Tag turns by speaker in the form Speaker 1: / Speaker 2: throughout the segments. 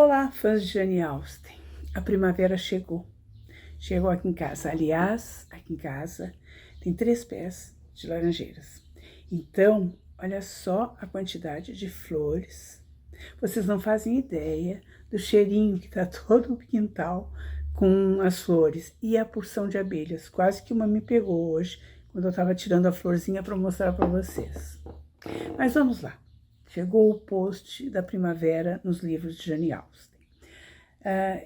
Speaker 1: Olá, fãs de Jane Austen. A primavera chegou. Chegou aqui em casa. Aliás, aqui em casa tem 3 pés de laranjeiras. Então, olha só a quantidade de flores. Vocês não fazem ideia do cheirinho que está todo o quintal com as flores. E a porção de abelhas. Quase que uma me pegou hoje, quando eu estava tirando a florzinha para mostrar para vocês. Mas vamos lá. Chegou o post da primavera nos livros de Jane Austen.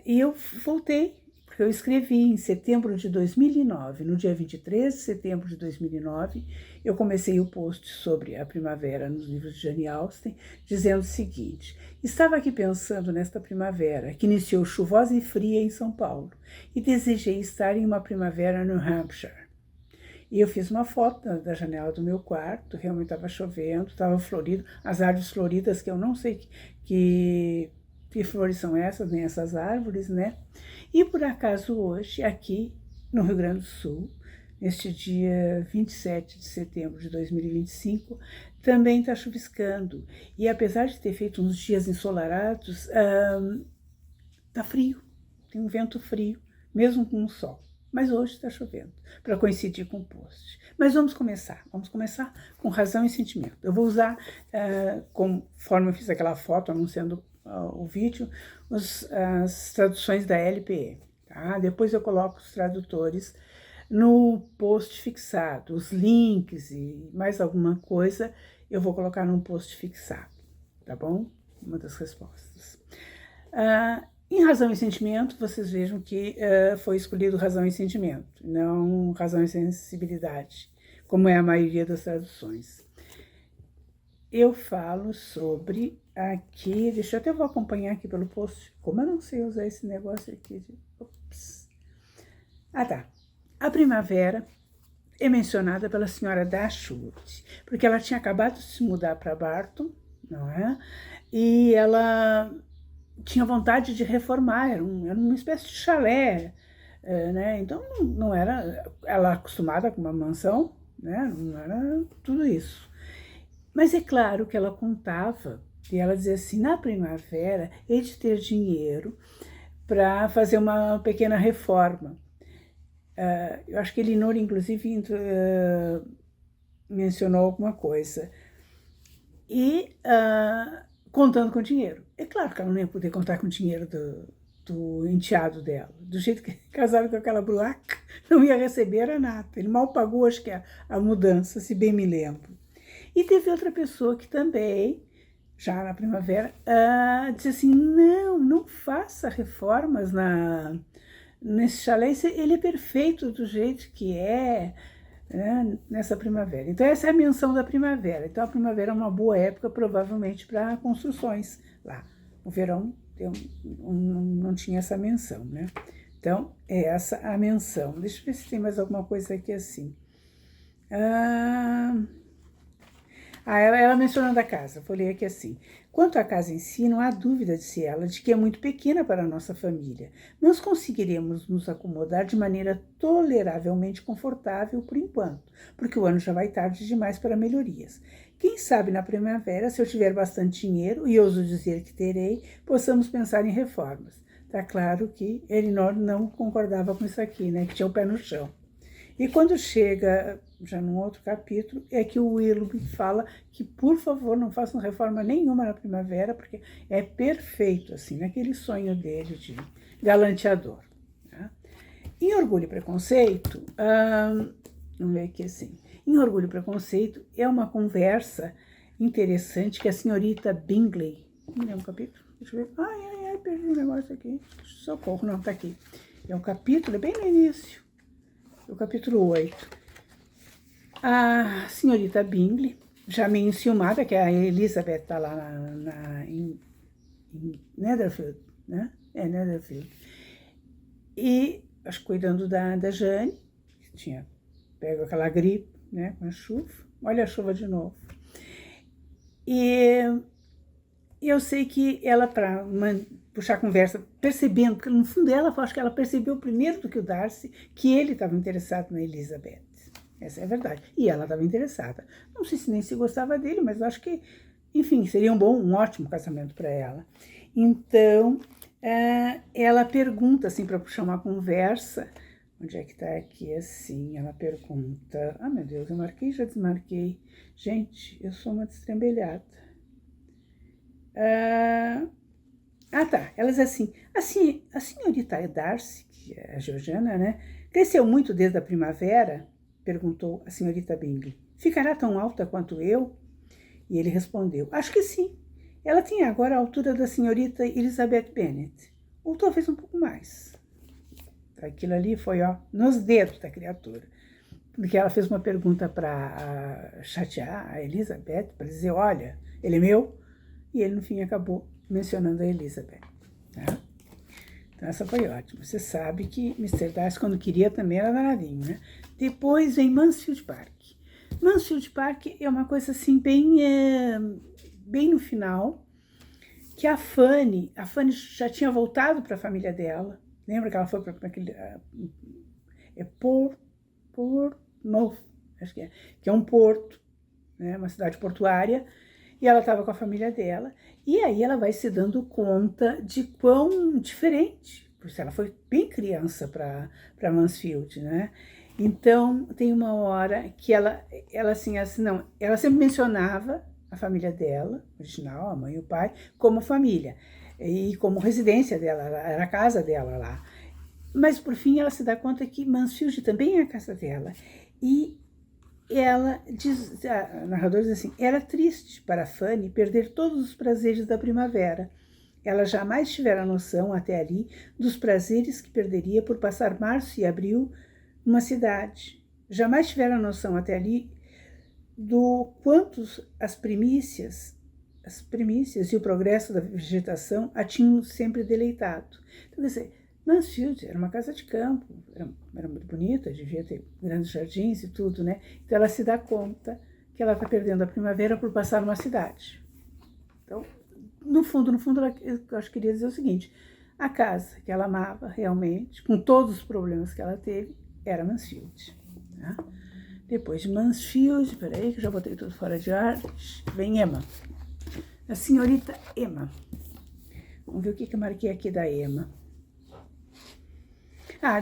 Speaker 1: E eu voltei, porque eu escrevi em setembro de 2009, no dia 23 de setembro de 2009, eu comecei o post sobre a primavera nos livros de Jane Austen, dizendo o seguinte: estava aqui pensando nesta primavera, que iniciou chuvosa e fria em São Paulo, e desejei estar em uma primavera no Hampshire. E eu fiz uma foto da janela do meu quarto, realmente estava chovendo, estava florido, as árvores floridas, que eu não sei que flores são essas, nem essas árvores, né? E por acaso hoje, aqui no Rio Grande do Sul, neste dia 27 de setembro de 2025, também está chuviscando. E apesar de ter feito uns dias ensolarados, está frio, tem um vento frio, mesmo com o sol. Mas hoje está chovendo, para coincidir com o post. Mas vamos começar com razão e sentimento. Eu vou usar, conforme eu fiz aquela foto anunciando o vídeo, as traduções da LPE. Tá? Depois eu coloco os tradutores no post fixado, os links e mais alguma coisa eu vou colocar num post fixado, tá bom? Uma das respostas. Em razão e sentimento, vocês vejam que foi escolhido razão e sentimento, não razão e sensibilidade, como é a maioria das traduções. Eu falo sobre aqui, deixa eu até vou acompanhar aqui pelo post, como eu não sei usar esse negócio aqui. Ops. Tá. A primavera é mencionada pela senhora Dashwood, porque ela tinha acabado de se mudar para Barton, não é? E ela tinha vontade de reformar, era uma espécie de chalé, né? Então não era ela acostumada com uma mansão, né? Não era tudo isso. Mas é claro que ela contava, e ela dizia assim: na primavera hei de ter dinheiro para fazer uma pequena reforma. Eu acho que Elinor, inclusive, mencionou alguma coisa. E contando com dinheiro. É claro que ela não ia poder contar com o dinheiro do enteado dela. Do jeito que casaram com aquela bruaca, não ia receber a nada. Ele mal pagou, acho que a mudança, se bem me lembro. E teve outra pessoa que também, já na primavera, disse assim: não faça reformas nesse chalé, ele é perfeito do jeito que é, né, nessa primavera. Então essa é a menção da primavera. Então a primavera é uma boa época provavelmente para construções lá. O verão não tinha essa menção, né? Então é essa a menção. Deixa eu ver se tem mais alguma coisa aqui assim. Ela mencionando a casa, vou ler aqui assim: quanto à casa em si, não há dúvida, disse ela, de que é muito pequena para a nossa família. Nós conseguiremos nos acomodar de maneira toleravelmente confortável por enquanto, porque o ano já vai tarde demais para melhorias. Quem sabe na primavera, se eu tiver bastante dinheiro, e ouso dizer que terei, possamos pensar em reformas. Tá claro que Elinor não concordava com isso aqui, né, que tinha o pé no chão. E quando chega, já num outro capítulo, é que o Willoughby fala que, por favor, não façam reforma nenhuma na primavera, porque é perfeito, assim, naquele sonho dele de galanteador. Tá? Em Orgulho e Preconceito, vamos ver aqui assim, em Orgulho e Preconceito é uma conversa interessante que a senhorita Bingley, não é um capítulo? Deixa eu ver, perdi um negócio aqui, socorro, não, tá aqui. É um capítulo, é bem no início. O capítulo 8. A senhorita Bingley, já meio enciumada, que a Elizabeth está lá em Netherfield, né? É Netherfield. E, acho que cuidando da Jane, que tinha pego aquela gripe, né, com a chuva. Olha a chuva de novo. E eu sei que ela, para puxar a conversa, percebendo, porque no fundo ela, acho que ela percebeu primeiro do que o Darcy que ele estava interessado na Elizabeth. Essa é a verdade. E ela estava interessada. Não sei se nem se gostava dele, mas eu acho que, enfim, seria um ótimo casamento para ela. Então, ela pergunta, assim, para puxar uma conversa, onde é que tá aqui, assim, ela pergunta, ah, meu Deus, eu marquei, já desmarquei. Gente, eu sou uma destrambelhada. Tá, ela diz assim, a senhorita Darcy, que é a Georgiana, né, cresceu muito desde a primavera? Perguntou a senhorita Bingley. Ficará tão alta quanto eu? E ele respondeu, acho que sim. Ela tem agora a altura da senhorita Elizabeth Bennet, ou talvez um pouco mais. Aquilo ali foi, ó, nos dedos da criatura. Porque ela fez uma pergunta para chatear a Elizabeth, para dizer, olha, ele é meu, e ele no fim acabou mencionando a Elizabeth. Tá? Então essa foi ótima. Você sabe que Mr. Darcy, quando queria, também era danadinho, né? Depois vem Mansfield Park. Mansfield Park é uma coisa assim, bem no final, que a Fanny já tinha voltado para a família dela. Lembra que ela foi para aquele... Portsmouth, acho que é um porto, né, uma cidade portuária, e ela estava com a família dela, e aí ela vai se dando conta de quão diferente, porque ela foi bem criança para Mansfield, né? Então, tem uma hora que ela não, ela sempre mencionava a família dela, original, a mãe e o pai, como família, e como residência dela, era a casa dela lá. Mas, por fim, ela se dá conta que Mansfield também é a casa dela. E ela diz, a narradora diz assim, era triste para Fanny perder todos os prazeres da primavera. Ela jamais tivera noção, até ali, dos prazeres que perderia por passar março e abril numa cidade. Jamais tivera noção, até ali, do quantos as primícias e o progresso da vegetação a tinham sempre deleitado. Então, quer dizer, Mansfield era uma casa de campo, era muito bonita, devia ter grandes jardins e tudo, né? Então ela se dá conta que ela está perdendo a primavera por passar numa cidade. Então, no fundo, eu acho que queria dizer o seguinte, a casa que ela amava realmente, com todos os problemas que ela teve, era Mansfield. Tá? Depois de Mansfield, peraí que eu já botei tudo fora de ar, vem Emma. A senhorita Emma. Vamos ver o que eu marquei aqui da Emma.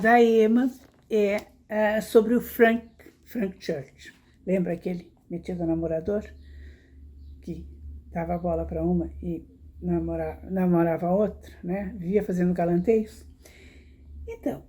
Speaker 1: Da Emma é sobre o Frank Church. Lembra aquele metido namorador? Que dava a bola para uma e namorava a outra, né? Vivia fazendo galanteios. Então,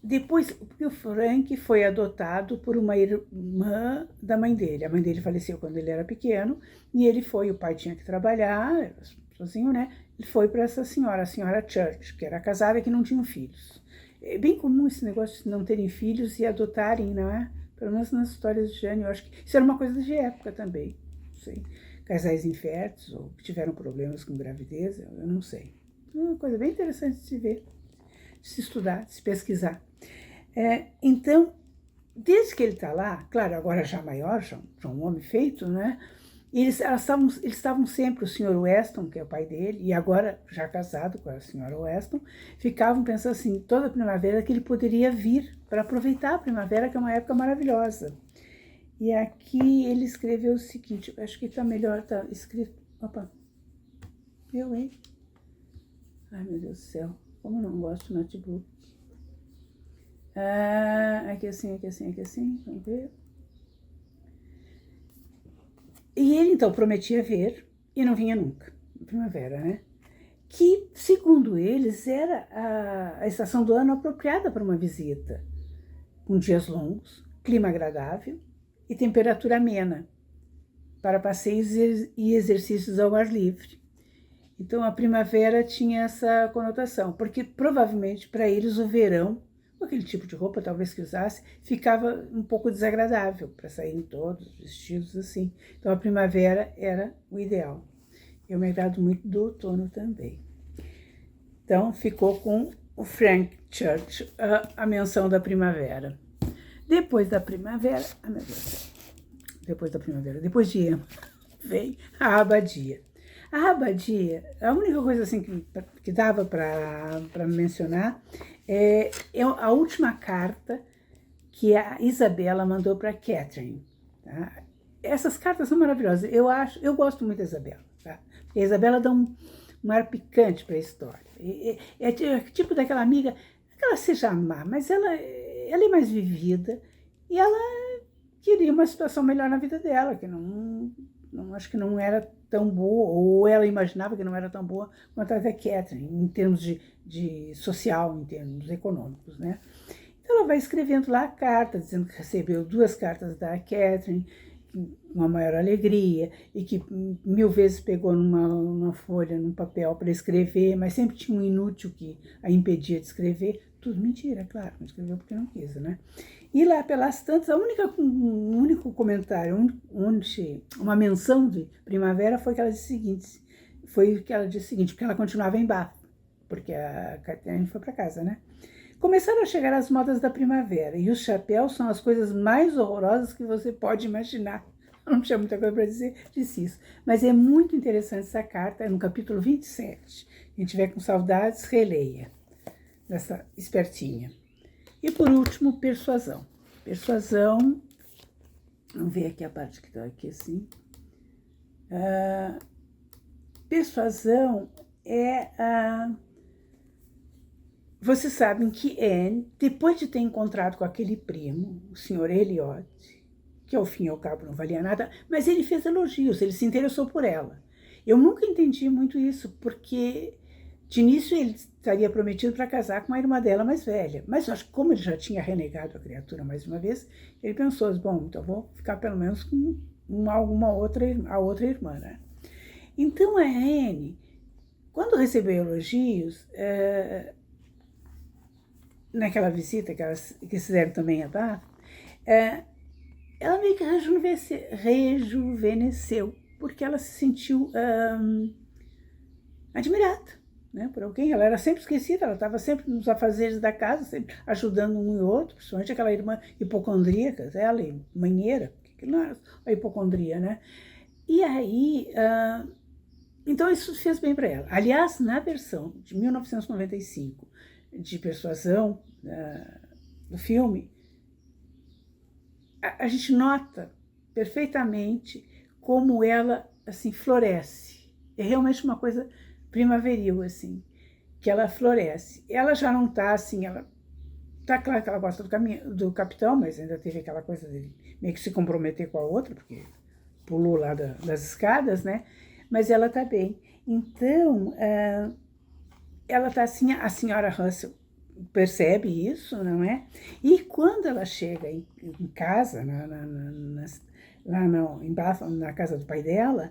Speaker 1: depois, porque o Frank foi adotado por uma irmã da mãe dele. A mãe dele faleceu quando ele era pequeno, e o pai tinha que trabalhar, sozinho, né? Ele foi para essa senhora, a senhora Church, que era casada e que não tinha filhos. É bem comum esse negócio de não terem filhos e adotarem, não é? Pelo menos nas histórias de Jane, eu acho que isso era uma coisa de época também. Não sei. Casais inférteis ou que tiveram problemas com gravidez, eu não sei. É uma coisa bem interessante de se ver, de se estudar, de se pesquisar. Então, desde que ele está lá, claro, agora já maior, já um homem feito, né? Eles estavam sempre, o Sr. Weston, que é o pai dele, e agora já casado com a Sra. Weston, ficavam pensando assim, toda a primavera que ele poderia vir para aproveitar a primavera, que é uma época maravilhosa. E aqui ele escreveu o seguinte, acho que está melhor, está escrito, opa, hein? Ai, meu Deus do céu, como eu não gosto do notebook. Aqui assim, vamos ver. E ele, então, prometia vir e não vinha nunca, na primavera, né? Que, segundo eles, era a estação do ano apropriada para uma visita, com dias longos, clima agradável e temperatura amena, para passeios e exercícios ao ar livre. Então, a primavera tinha essa conotação, porque provavelmente para eles o verão, com aquele tipo de roupa talvez que usasse, ficava um pouco desagradável para saírem todos vestidos assim. Então a primavera era o ideal. Eu me agrado muito do outono também. Então ficou com o Frank Church a menção da primavera. Depois da primavera, depois de Emma, veio a abadia. A abadia, a única coisa assim que dava para mencionar é a última carta que a Isabela mandou para Catherine. Tá? Essas cartas são maravilhosas. Eu gosto muito da Isabela. Tá? A Isabela dá um ar picante para a história. É tipo daquela amiga, não que ela seja má, mas ela é mais vivida e ela queria uma situação melhor na vida dela, que não acho que não era tão boa, ou ela imaginava que não era tão boa quanto a da Catherine, em termos de social, em termos econômicos, né? Então ela vai escrevendo lá a carta, dizendo que recebeu 2 cartas da Catherine, com uma maior alegria, e que 1000 vezes pegou numa folha, num papel para escrever, mas sempre tinha um inútil que a impedia de escrever. Tudo mentira, claro, não escreveu porque não quis, né? E lá pelas tantas, um único comentário, uma menção de Primavera foi que ela disse o seguinte, porque ela continuava em Bath, porque a Catherine foi para casa, né? Começaram a chegar as modas da primavera, e os chapéus são as coisas mais horrorosas que você pode imaginar. Eu não tinha muita coisa para dizer, disse isso. Mas é muito interessante essa carta, é no capítulo 27. Quem tiver com saudades, releia, dessa espertinha. E por último, persuasão. Persuasão, vamos ver aqui a parte que está aqui assim. Persuasão é Vocês sabem que Anne, depois de ter encontrado com aquele primo, o Sr. Elliot, que ao fim e ao cabo não valia nada, mas ele fez elogios, ele se interessou por ela. Eu nunca entendi muito isso, porque de início ele estaria prometido para casar com a irmã dela mais velha. Mas eu acho que como ele já tinha renegado a criatura mais uma vez, ele pensou, bom, então vou ficar pelo menos com a outra irmã, né? Então a Anne, quando recebeu elogios, naquela visita que fizeram também a Bath, ela meio que rejuvenesceu, porque ela se sentiu admirada, né, por alguém. Ela era sempre esquecida, ela estava sempre nos afazeres da casa, sempre ajudando um e outro, principalmente aquela irmã hipocondríaca, ela e manheira, que não era a hipocondria, né? E aí, então isso fez bem para ela. Aliás, na versão de 1995, de Persuasão, do filme, a gente nota perfeitamente como ela, assim, floresce. É realmente uma coisa primaveril, assim, que ela floresce. Ela já não está assim, ela tá claro que ela gosta do capitão, mas ainda teve aquela coisa de meio que se comprometer com a outra, porque pulou lá das escadas, né? Mas ela está bem. Então, ela está assim, a senhora Russell percebe isso, não é? E quando ela chega em casa, em Bath, na casa do pai dela,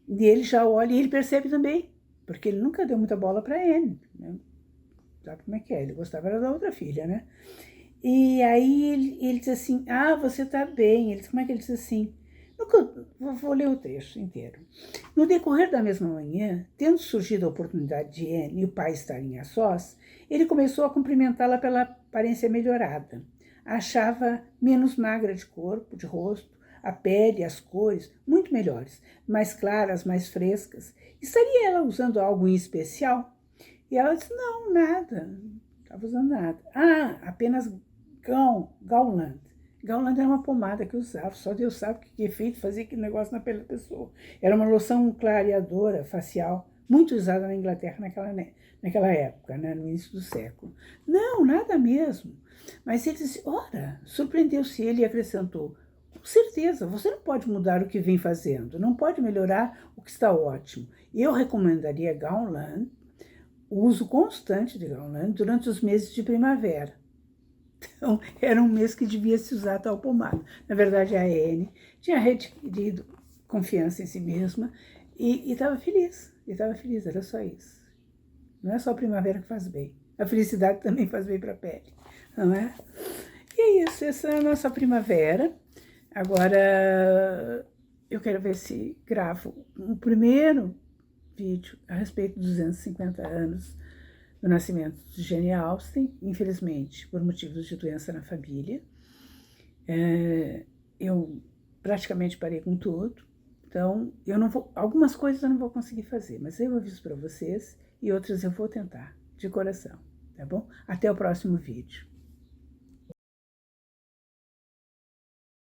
Speaker 1: e ele já olha e ele percebe também, porque ele nunca deu muita bola para Anne, né? Sabe como é que é? Ele gostava da outra filha, né? E aí ele diz assim, você tá bem. Ele diz, como é que ele diz assim? Vou ler o trecho inteiro. No decorrer da mesma manhã, tendo surgido a oportunidade de Anne e o pai estarem a sós, ele começou a cumprimentá-la pela aparência melhorada. A achava menos magra de corpo, de rosto, a pele, as cores, muito melhores, mais claras, mais frescas. Estaria ela usando algo em especial? E ela disse, não, nada, não estava usando nada. Apenas Gowland. Gowland era uma pomada que eu usava, só Deus sabe que efeito fazia aquele negócio na pele da pessoa. Era uma loção clareadora facial, muito usada na Inglaterra naquela época, né, no início do século. Não, nada mesmo. Mas ele disse, ora, surpreendeu-se ele e acrescentou, com certeza, você não pode mudar o que vem fazendo, não pode melhorar o que está ótimo. Eu recomendaria Gowland, o uso constante de Gowland durante os meses de primavera. Então, era um mês que devia se usar tal pomada. Na verdade, a Anne tinha adquirido confiança em si mesma e estava feliz. Era só isso. Não é só a primavera que faz bem. A felicidade também faz bem para a pele, não é? E é isso, essa é a nossa primavera. Agora, eu quero ver se gravo um primeiro vídeo a respeito dos 250 anos do nascimento de Jane Austen, infelizmente, por motivos de doença na família. Eu praticamente parei com tudo, então algumas coisas eu não vou conseguir fazer, mas eu aviso para vocês e outras eu vou tentar, de coração, tá bom? Até o próximo vídeo.